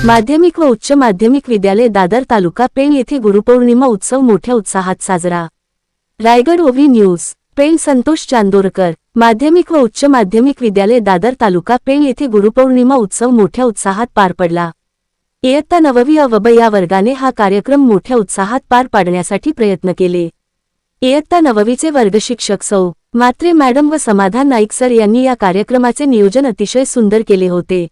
माध्यमिक व उच्च माध्यमिक विद्यालय दादर तालुका पेण येथे गुरुपौर्णिमा उत्सव मोठ्या उत्साहात साजरा। रायगड ओव्ही न्यूज पेण संतोष चांदोरकर। माध्यमिक व उच्च माध्यमिक विद्यालय दादर तालुका पेण येथे गुरुपौर्णिमा उत्सव मोठ्या उत्साहात पार पडला। इयत्ता 9वी अ व ब या वर्गाने हा कार्यक्रम मोठ्या उत्साहात पार पाडण्यासाठी प्रयत्न केले। इयत्ता 9वीचे वर्गशिक्षक सौ. मात्रे मॅडम व समाधान नाईक सर यांनी या कार्यक्रमाचे नियोजन अतिशय सुंदर केले होते।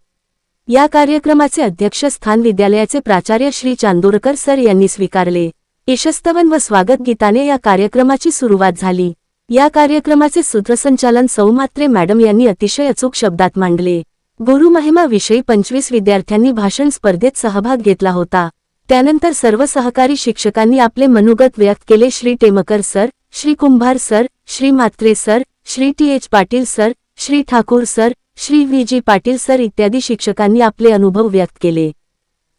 या कार्यक्रमाचे अध्यक्षस्थान विद्यालयाचे प्राचार्य श्री चांदोरकर सर यांनी स्वीकारले। ईशस्तवन व स्वागत गीताने या कार्यक्रमाची सुरुवात झाली। या कार्यक्रमाचे सूत्रसंचालन सौ. मात्रे मॅडम यांनी अतिशय अचूक शब्दात मांडले। गुरुमहिमा विषयी 25 विद्यार्थ्यांनी भाषण स्पर्धेत सहभाग घेतला होता। त्यानंतर सर्व सहकारी शिक्षकांनी आपले मनोगत व्यक्त केले। Shri Temkar sir, Shri Kumbhar sir, Shri Mhatre sir, Shri T H. Patil sir, Shri Thakur sir, Shri V G. Patil sir इत्यादी शिक्षकांनी आपले अनुभव व्यक्त केले।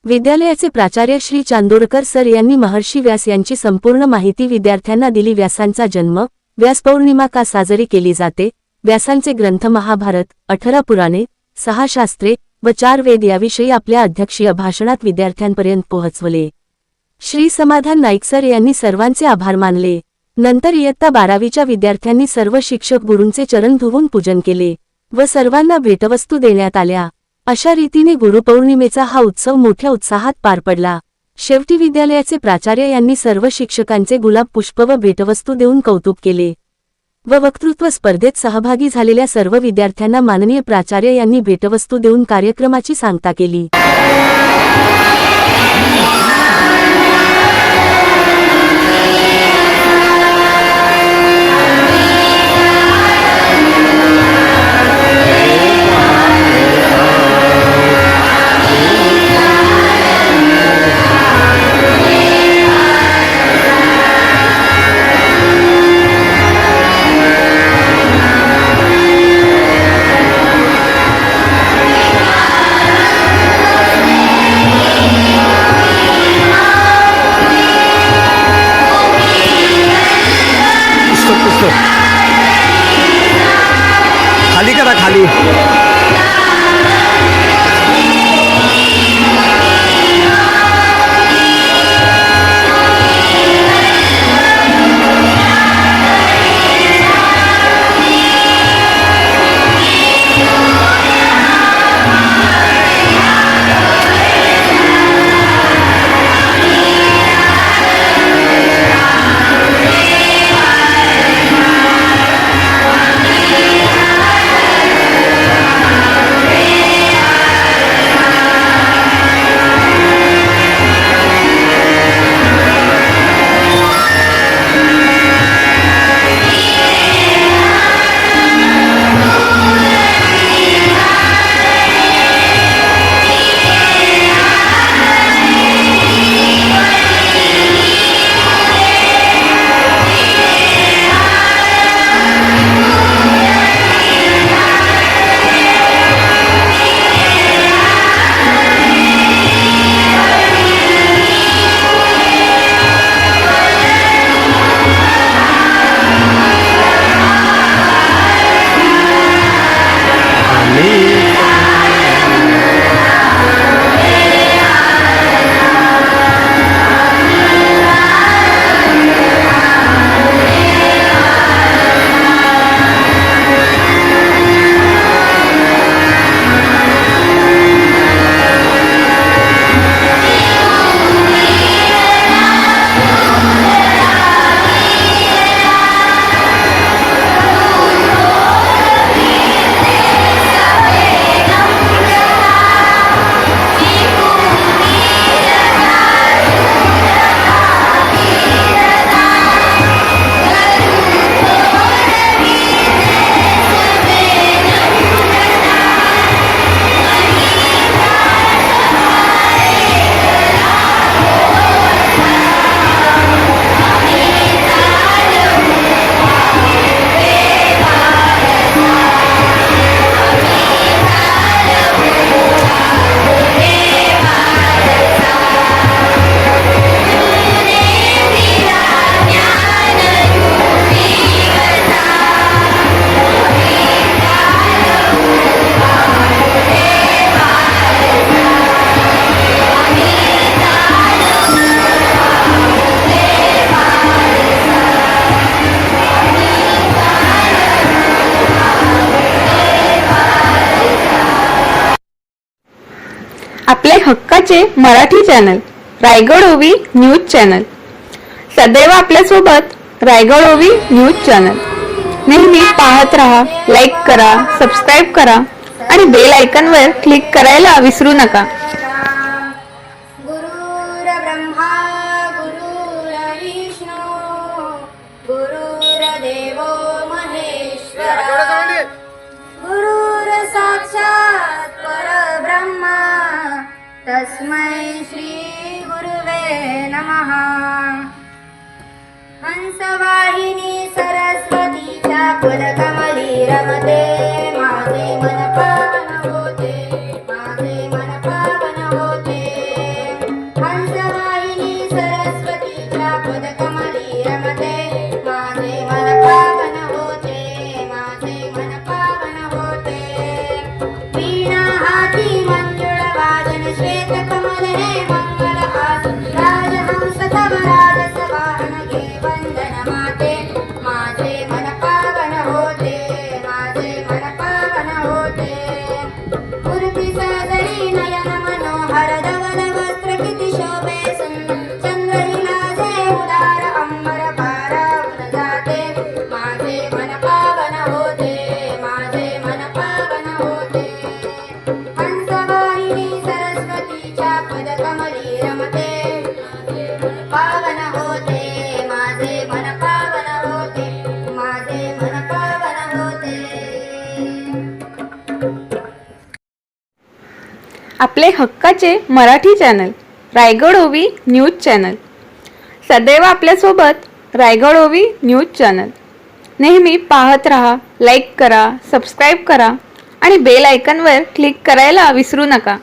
विद्यालयाचे प्राचार्य श्री चांदोरकर सर यांनी महर्षी व्यास यांची संपूर्ण माहिती विद्यार्थ्यांना दिली। व्यासांचा जन्म, व्यास पौर्णिमा का साजरी केली जाते, व्यासांचे ग्रंथ महाभारत, 18 पुराणे, 6 शास्त्रे व 4 वेद याविषयी आपल्या अध्यक्षीय भाषणात विद्यार्थ्यांपर्यंत पोहोचवले। श्री समाधान नाईक सर यांनी सर्वांचे आभार मानले। नंतर इयत्ता 12वीच्या विद्यार्थ्यांनी सर्व शिक्षक गुरूंचे चरण धुवून पूजन केले व सर्वांना भेटवस्तू देण्यात आल्या। अशा रीतीने गुरुपौर्णिमेचा हा उत्सव मोठ्या उत्साहात पार पडला। शेवटी विद्यालयाचे प्राचार्य यांनी सर्व शिक्षकांचे गुलाब पुष्प व भेटवस्तू देऊन कौतुक केले व वक्तृत्व स्पर्धेत सहभागी झालेल्या सर्व विद्यार्थ्यांना माननीय प्राचार्य यांनी भेटवस्तू देऊन कार्यक्रमाची सांगता केली। खाली करा खाली। आपले हक्काचे मराठी चॅनल रायगड ओवी न्यूज चॅनल सदैव आपल्यासोबत रायगड ओवी न्यूज चॅनल नेहमी पाहत रहा, लाईक करा, सबस्क्राईब करा आणि बेल आयकॉनवर क्लिक करायला विसरू नका. गुरुर्ब्रह्मा गुरुर्विष्णू गुरुर्देवो महेश्वरा गुरुर्साक्षात् परब्रह्मा तस्मै श्री गुरुवे नमः. हंसवाहिनी सरस्वतीच्या पदकमली रमते माझे मन पावन होते, माझे मन पावन होते. हंसवाहिनी सरस्वतीच्या पदकमली रमते माझे मन पावन होते, माझे मन पावन होते. वीणा हाती मंजुळ वादन श्वेत कमल हे मंगल आसन राजहंस तव राजस वाहन घे वंदन माते माझे मन पावन होते, माझे मन पावन होते. मूर्ती सजळी नयन मनोहर धवल वस्त्र किती शोभे सुंदर चंद्रहिला जे उदार अंबर पारावून जाते माझे मन पावन होते, माझे मन पावन होते. हंसवाहिनी सरस्वतीच्या पदकमली रमते पावन होते, माझे मन पावन होते, माझे मन पावन होते. आपले हक्काचे मराठी चॅनल रायगड ओवी न्यूज चॅनल सदैव आपल्यासोबत रायगड ओवी न्यूज चॅनल नेहमी पाहत रहा, लाईक करा, सबस्क्राईब करा आणि बेल आयकॉनवर क्लिक करायला विसरू नका.